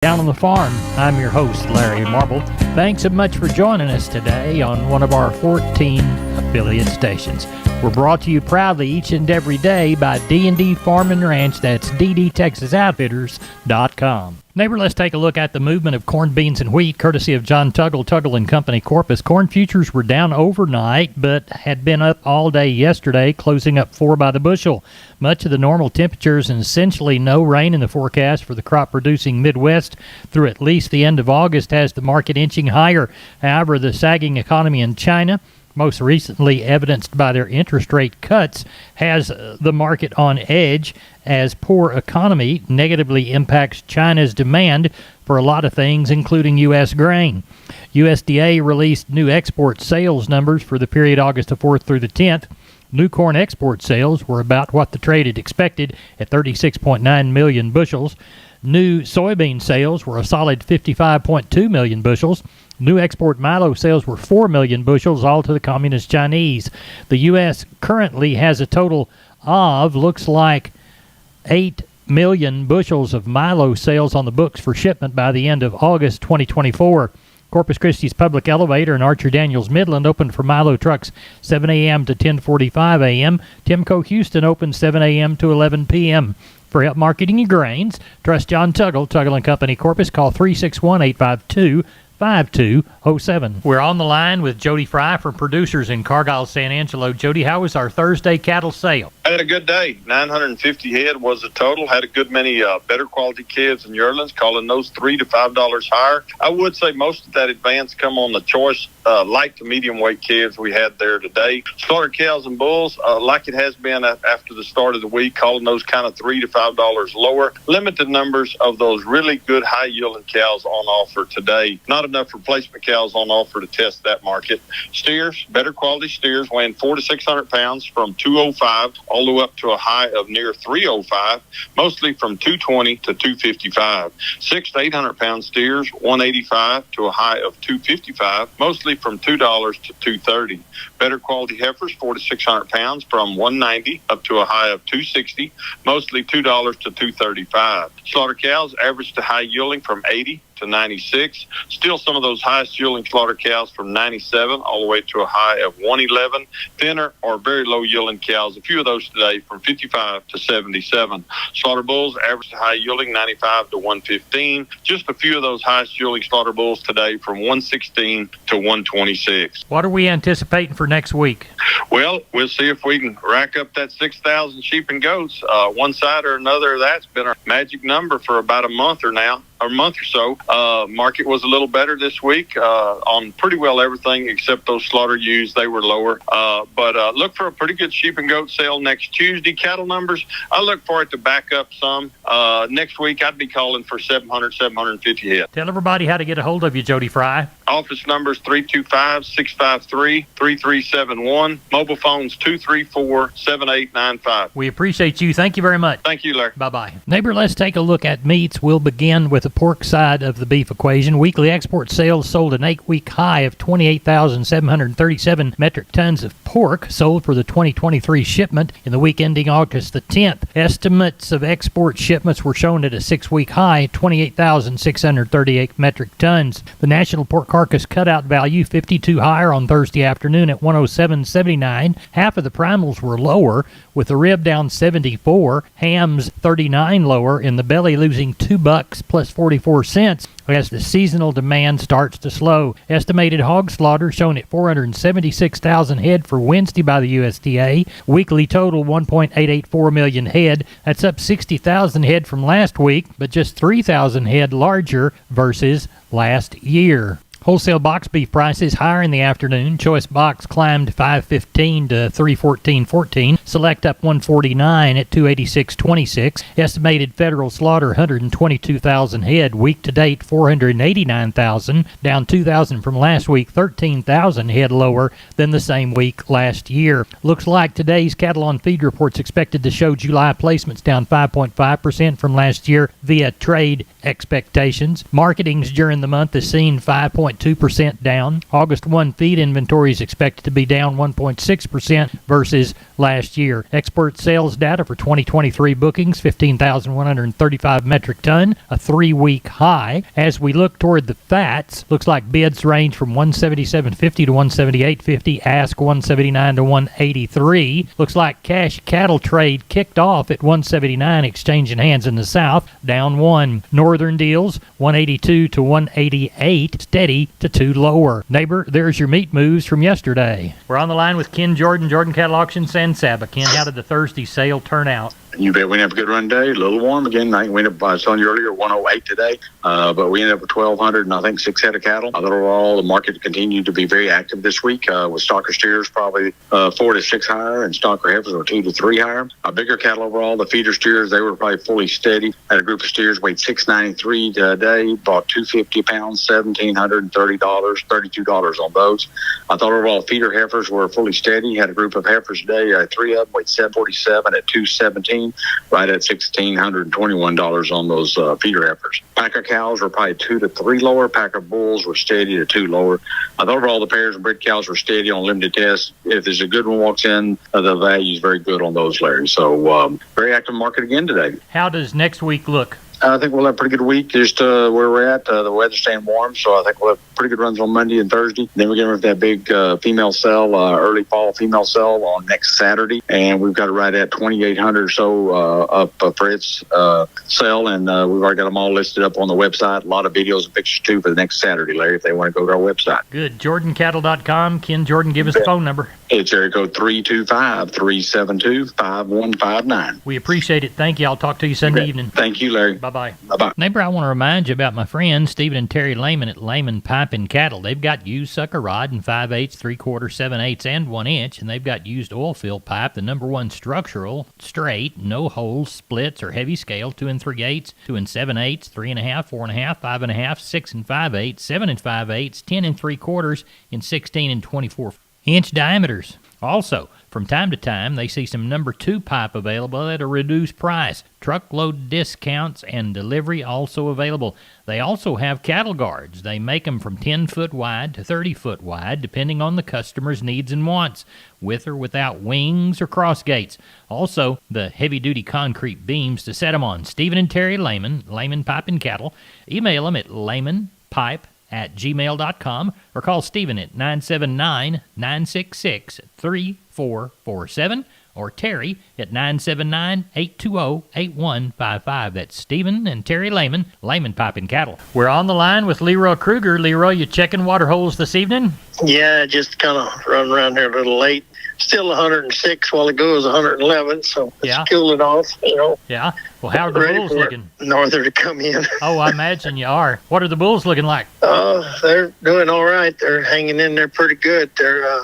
Down on the Farm. I'm your host, Larry Marble. Thanks so much for joining us today on one of our 14 affiliate stations. We're brought to you proudly each and every day by D&D Farm and Ranch. That's ddtexasoutfitters.com. Neighbor, let's take a look at the movement of corn, beans, and wheat, courtesy of John Tuggle and Company, Corpus. Corn futures were down overnight, but had been up all day yesterday, closing up 4 by the bushel. Much of the normal temperatures and essentially no rain in the forecast for the crop-producing Midwest through at least the end of August has the market inching higher. However, the sagging economy in China, most recently evidenced by their interest rate cuts, has the market on edge as poor economy negatively impacts China's demand for a lot of things, including U.S. grain. USDA released new export sales numbers for the period August the 4th through the 10th. New corn export sales were about what the trade had expected at 36.9 million bushels. New soybean sales were a solid 55.2 million bushels. New export milo sales were 4 million bushels, all to the Communist Chinese. The U.S. currently has a total of, looks like, 8 million bushels of milo sales on the books for shipment by the end of August 2024. Corpus Christi's Public Elevator in Archer Daniels Midland opened for Milo trucks 7 a.m. to 10:45 a.m. Timco Houston opened 7 a.m. to 11 p.m. For help marketing your grains, trust John Tuggle & Company, Corpus. Call 361-852-5207. We're on the line with Jody Fry from Producers in Cargyle, San Angelo. Jody, how was our Thursday cattle sale? I had a good day. 950 head was the total. Had a good many better quality calves and yearlings, calling those $3 to $5 higher. I would say most of that advance come on the choice light to medium weight calves we had there today. Slaughter cows and bulls, like it has been after the start of the week, calling those kind of $3 to $5 lower. Limited numbers of those really good high yielding cows on offer today. Not enough replacement cows on offer to test that market. Steers, better quality steers, weighing 400 to 600 pounds from 205 all the way up to a high of near 305, mostly from 220 to 255. 600 to 800 pound steers, 185 to a high of 255, mostly from $2 to $230. Better quality heifers, 400 to 600 pounds, from 190 up to a high of 260, mostly $2 to $235. Slaughter cows, average to high yielding from 80 to 96. Still some of those highest yielding slaughter cows from 97 all the way to a high of 111. Thinner or very low yielding cows, a few of those today from 55 to 77. Slaughter bulls, average to high yielding 95 to 115. Just a few of those highest yielding slaughter bulls today from 116 to 126. What are we anticipating for next week? Well, we'll see if we can rack up that 6,000 sheep and goats. One side or another of that's been our magic number for about a month or so. Market was a little better this week on pretty well everything except those slaughter ewes. They were lower. But look for a pretty good sheep and goat sale next Tuesday. Cattle numbers, I look for it to back up some. Next week, I'd be calling for 700, 750 head. Tell everybody how to get a hold of you, Jody Fry. Office numbers 325-653-3371. Mobile phones 234-7895. We appreciate you. Thank you very much. Thank you, Larry. Bye-bye. Neighbor, let's take a look at meats. We'll begin with the pork side of the beef equation. Weekly export sales sold an 8-week high of 28,737 metric tons of pork sold for the 2023 shipment in the week ending August the 10th. Estimates of export shipments were shown at a 6-week high, 28,638 metric tons. The national pork carcass cutout value 52 higher on Thursday afternoon at 107.79. Half of the primals were lower, with the rib down 74, hams 39 lower, and the belly losing $2 plus 44 cents as the seasonal demand starts to slow. Estimated hog slaughter shown at 476,000 head for Wednesday by the USDA. Weekly total 1.884 million head. That's up 60,000 head from last week, but just 3,000 head larger versus last year. Wholesale box beef prices higher in the afternoon. Choice box climbed $5.15 to $3.14.14. Select up $1.49 at $286.26. Estimated federal slaughter 122,000 head. Week to date 489,000, down 2,000 from last week. 13,000 head lower than the same week last year. Looks like today's cattle on feed report's expected to show July placements down 5.5% from last year via trade expectations. Marketings during the month is seen 5.2% down. August 1 feed inventory is expected to be down 1.6% versus last year. Export sales data for 2023 bookings, 15,135 metric ton, a 3-week high. As we look toward the fats, looks like bids range from 177.50 to 178.50, ask 179 to 183. Looks like cash cattle trade kicked off at 179, exchanging hands in the south, down 1. Northern deals 182 to 188, steady to 2 lower. Neighbor, there's your meat moves from yesterday. We're on the line with Ken Jordan, Jordan Cattle Auction, San Saba. Ken, how did the Thursday sale turn out? You bet we didn't have a good run today. A little warm again. I think we ended up, I was telling you earlier, 108 today. But we ended up with 1,200 and I think 6 head of cattle. Overall, the market continued to be very active this week with stocker steers probably 4 to 6 higher and stocker heifers were 2 to 3 higher. Bigger cattle overall, the feeder steers, they were probably fully steady. Had a group of steers weighed 693 today, bought 250 pounds, $1,730, $32 on those. I thought overall feeder heifers were fully steady. Had a group of heifers today, 3 of them weighed 747 at 217. Right at $1,621 on those feeder heifers. Packer cows were probably 2 to 3 lower. Packer bulls were steady to 2 lower. I thought overall the pairs and bred cows were steady on limited tests. If there's a good one walks in, the value is very good on those, Larry. So very active market again today. How does next week look? I think we'll have a pretty good week just where we're at. The weather's staying warm, so I think we'll have pretty good runs on Monday and Thursday. Then we're getting ready for that big female sale, early fall female sale on next Saturday. And we've got it right at 2,800 or so up for its sale. And we've already got them all listed up on the website. A lot of videos and pictures, too, for the next Saturday, Larry, if they want to go to our website. Good. JordanCattle.com. Ken Jordan, give us the phone number. It's area code 325-372-5159. We appreciate it. Thank you. I'll talk to you Sunday evening. Thank you, Larry. Bye-bye. Bye-bye. Neighbor, I want to remind you about my friends Stephen and Terry Lehman at Lehman Pipe and Cattle. They've got used sucker rod in 5/8, 3/4, 7/8, and 1 inch, and they've got used oil fill pipe, the #1 structural, straight, no holes, splits, or heavy scale, 2 3/8, 2 7/8, 3.5, 4.5, 5.5, 6 5/8, 7 5/8, 10 3/4, and 16 and 24 inch diameters. Also, from time to time, they see some #2 pipe available at a reduced price. Truckload discounts and delivery also available. They also have cattle guards. They make them from 10 foot wide to 30 foot wide, depending on the customer's needs and wants, with or without wings or cross gates. Also, the heavy-duty concrete beams to set them on. Stephen and Terry Lehman, Lehman Pipe and Cattle. Email them at lehmanpipe@gmail.com or call Stephen at 979-966-3447 or Terry at 979-820-8155. That's Stephen and Terry Lehman, Lehman Pipe and Cattle. We're on the line with Leroy Kruger. Leroy, you checking water holes this evening? Yeah, just kind of running around here a little late. Still 106 while ago was 111, so it's cooling off, Yeah. Well, how are the bulls looking? Norther to come in. Oh, I imagine you are. What are the bulls looking like? They're doing all right. They're hanging in there pretty good. They're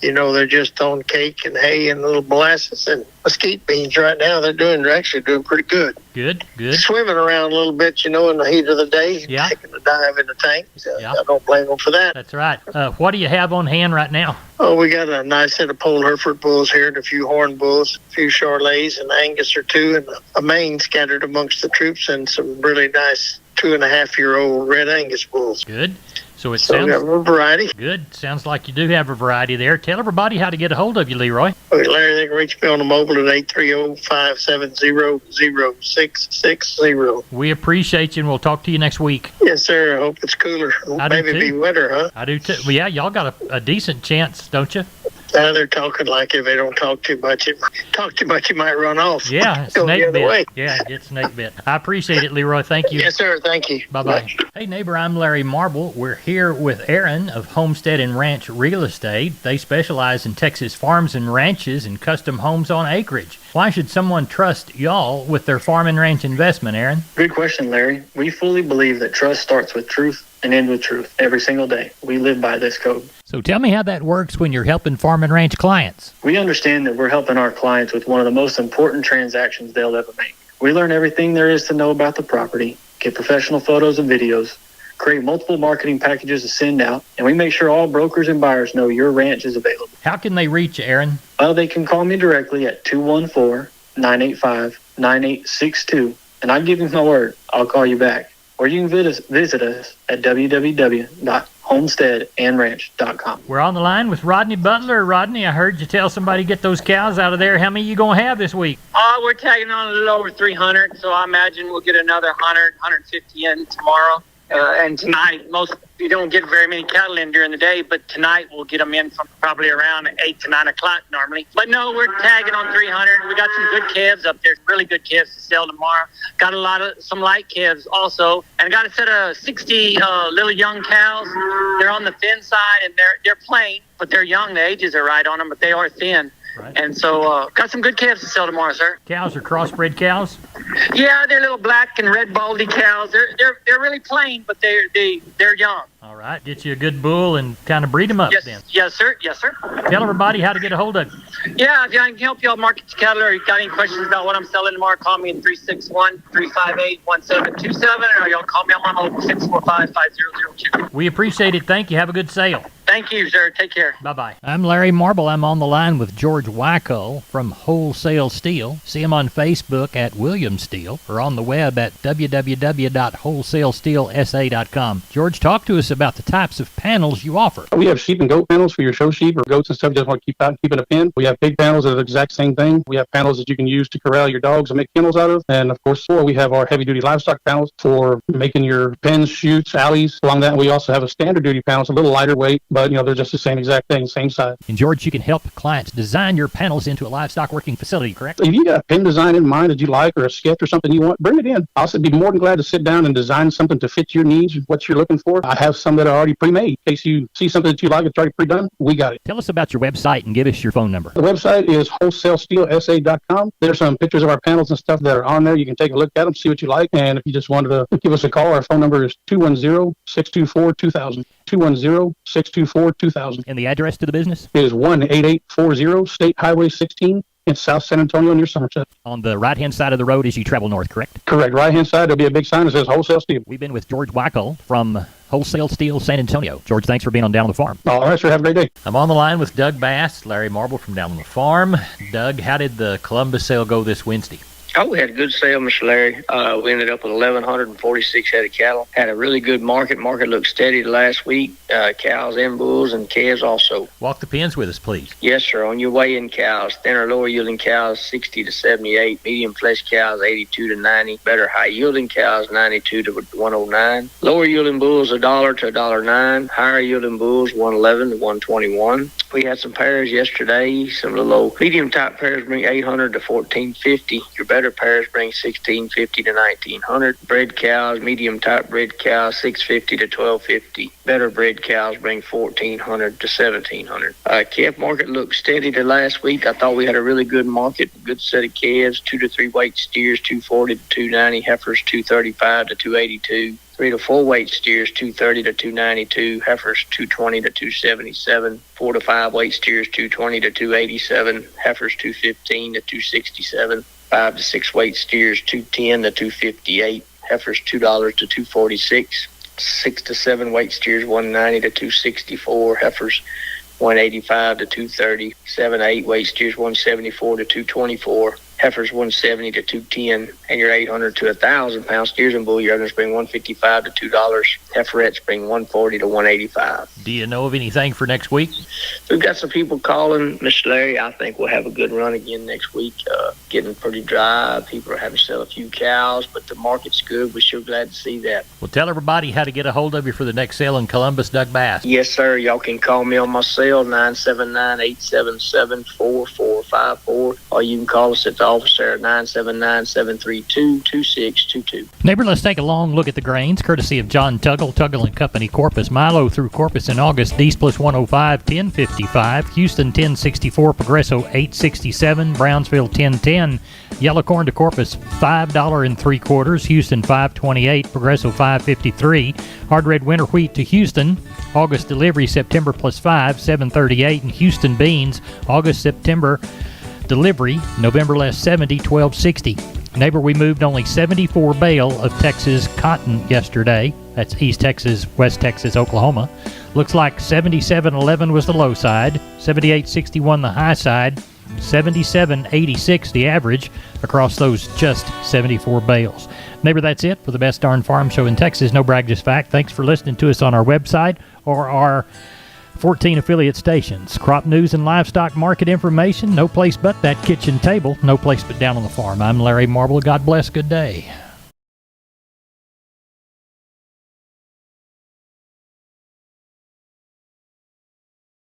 they're just on cake and hay and little molasses and mesquite beans right now. They're actually doing pretty good. Good. Swimming around a little bit, in the heat of the day. Yeah. Taking a dive in the tank. So I don't blame them for that. That's right. What do you have on hand right now? Oh, we got a nice set of Pole Hereford bulls here and a few horn bulls, a few Charolais, and Angus or 2, and a mane scattered amongst the troops, and some really nice 2.5-year-old red Angus bulls. Good. So we have a variety. Good. Sounds like you do have a variety there. Tell everybody how to get a hold of you, Leroy. Okay, Larry, they can reach me on the mobile at 830-570-0660. We appreciate you, and we'll talk to you next week. Yes, sir. I hope it's cooler. Maybe be wetter, huh? I do, too. Well, yeah, y'all got a decent chance, don't you? They're talking like if they don't talk too much, you might run off. Yeah, snake bit. Yeah, get snake bit. I appreciate it, Leroy. Thank you. Yes, sir. Thank you. Bye-bye. Hey, neighbor, I'm Larry Marble. We're here with Aaron of Homestead and Ranch Real Estate. They specialize in Texas farms and ranches and custom homes on acreage. Why should someone trust y'all with their farm and ranch investment, Aaron? Good question, Larry. We fully believe that trust starts with truth and ends with truth every single day. We live by this code. So tell me how that works when you're helping farm and ranch clients. We understand that we're helping our clients with one of the most important transactions they'll ever make. We learn everything there is to know about the property, get professional photos and videos, create multiple marketing packages to send out, and we make sure all brokers and buyers know your ranch is available. How can they reach you, Aaron? Well, they can call me directly at 214-985-9862. and I give you my word, I'll call you back. Or you can visit us at www.homesteadandranch.com. We're on the line with Rodney Butler. Rodney, I heard you tell somebody to get those cows out of there. How many you going to have this week? We're tagging on a little over 300, so I imagine we'll get another 100, 150 in tomorrow. And tonight, you don't get very many cattle in during the day, but tonight we'll get them in from probably around 8 to 9 o'clock normally. But no, we're tagging on 300. We got some good calves up there, really good calves to sell tomorrow. Got some light calves also, and I got a set of 60 little young cows. They're on the thin side, and they're plain, but they're young. The ages are right on them, but they are thin. Right. And so got some good calves to sell tomorrow, sir. Cows are crossbred cows? Yeah, they're little black and red baldy cows. They're really plain, but they're young. All right, get you a good bull and kind of breed them up Yes, then. yes, sir. Yes, sir. Tell everybody how to get a hold of you. Yeah, if I can help y'all market your cattle or you got any questions about what I'm selling tomorrow, call me at 361-358-1727, or y'all call me on my mobile 645-5002. We appreciate it. Thank you. Have a good sale. Thank you, sir. Take care. Bye-bye. I'm Larry Marble. I'm on the line with George Wyckoll from Wholesale Steel. See him on Facebook at William Steel or on the web at www.wholesalesteelsa.com. George, talk to us about the types of panels you offer. We have sheep and goat panels for your show sheep or goats and stuff you just want to keep out and keep in a pen. We have pig panels that are the exact same thing. We have panels that you can use to corral your dogs and make kennels out of. And of course, we have our heavy duty livestock panels for making your pens, chutes, alleys. Along that, we also have a standard duty panel. It's a little lighter weight, but they're just the same exact thing, same size. And George, you can help clients design your panels into a livestock working facility, correct? If you got a pen design in mind that you like or a sketch or something you want, bring it in. I'll be more than glad to sit down and design something to fit your needs, what you're looking for. I have some that are already pre-made. In case you see something that you like, it's already pre-done, we got it. Tell us about your website and give us your phone number. The website is wholesalesteelsa.com. There's some pictures of our panels and stuff that are on there. You can take a look at them, see what you like. And if you just wanted to give us a call, our phone number is 210-624-2000. 210-624-2000. And the address to the business? It is 18840 State Highway 16 in South San Antonio near Somerset. On the right-hand side of the road as you travel north, correct? Correct. Right-hand side, there'll be a big sign that says Wholesale Steel. We've been with George Wyckoll from Wholesale Steel San Antonio. George, thanks for being on Down on the Farm. All right, sir. Have a great day. I'm on the line with Doug Bass, Larry Marble from Down on the Farm. Doug, how did the Columbus sale go this Wednesday? Oh, we had a good sale, Mr. Larry. We ended up with 1,146 head of cattle. Had a really good market. Market looked steady the last week. Cows and bulls and calves also. Walk the pens with us, please. Yes, sir. On your weigh-in cows, thinner, lower-yielding cows, 60 to 78. Medium flesh cows, 82 to 90. Better high-yielding cows, 92 to 109. Lower-yielding bulls, $1 to $1.09. Higher-yielding bulls, 111 to 121. We had some pairs yesterday. Some of the low medium-type pairs bring 800 to 1450. Your better pairs bring 1650 to 1900. Bred cows, medium type bred cows, 650 to 1250. Better bred cows bring 1400 to 1700. Calf market looked steady the last week. I thought we had a really good market, good set of calves, 2 to 3 weight steers, 240 to 290, heifers 235 to 282. 3 to 4 weight steers, 230 to 292, heifers 220 to 277, 4 to 5 weight steers, 220 to 287, heifers 215 to 267, 5 to 6 weight steers, 210 to 258, heifers $2 to 246, 6 to 7 weight steers, 190 to 264, heifers 185 to 230, 7 to 8 weight steers, 174 to 224, heifers 170 to 210, and your 800 to 1,000 pound steers and bull yearlings bring $155 to $2. Heiferettes bring $140 to $185. Do you know of anything for next week? We've got some people calling, Mr. Larry. I think we'll have a good run again next week. Getting pretty dry. People are having to sell a few cows, but the market's good. We're sure glad to see that. Well, tell everybody how to get a hold of you for the next sale in Columbus, Doug Bass. Yes, sir. Y'all can call me on my cell, 979-877-4454, or you can call us at the office there at 979-732-2622. Neighbor, let's take a long look at the grains, courtesy of John Tuggle, Tuggle & Company, Corpus. Milo through Corpus in August, East plus 105, 1055. Houston, 1064. Progresso, 867. Brownsville, 1010. Yellow corn to Corpus, $5.75. Houston, 528. Progresso, 553. Hard red winter wheat to Houston. August delivery, September plus 5, 738. And Houston beans, August, September delivery, November less 70, 1260. Neighbor, we moved only 74 bale of Texas cotton yesterday. That's East Texas, West Texas, Oklahoma. Looks like 77.11 was the low side, 78.61 the high side, 77.86 the average across those just 74 bales. Neighbor, that's it for the best darn farm show in Texas. No brag, just fact. Thanks for listening to us on our website or our 14 affiliate stations. Crop news and livestock market information, no place but that kitchen table, no place but down on the farm. I'm Larry Marble. God bless. Good day.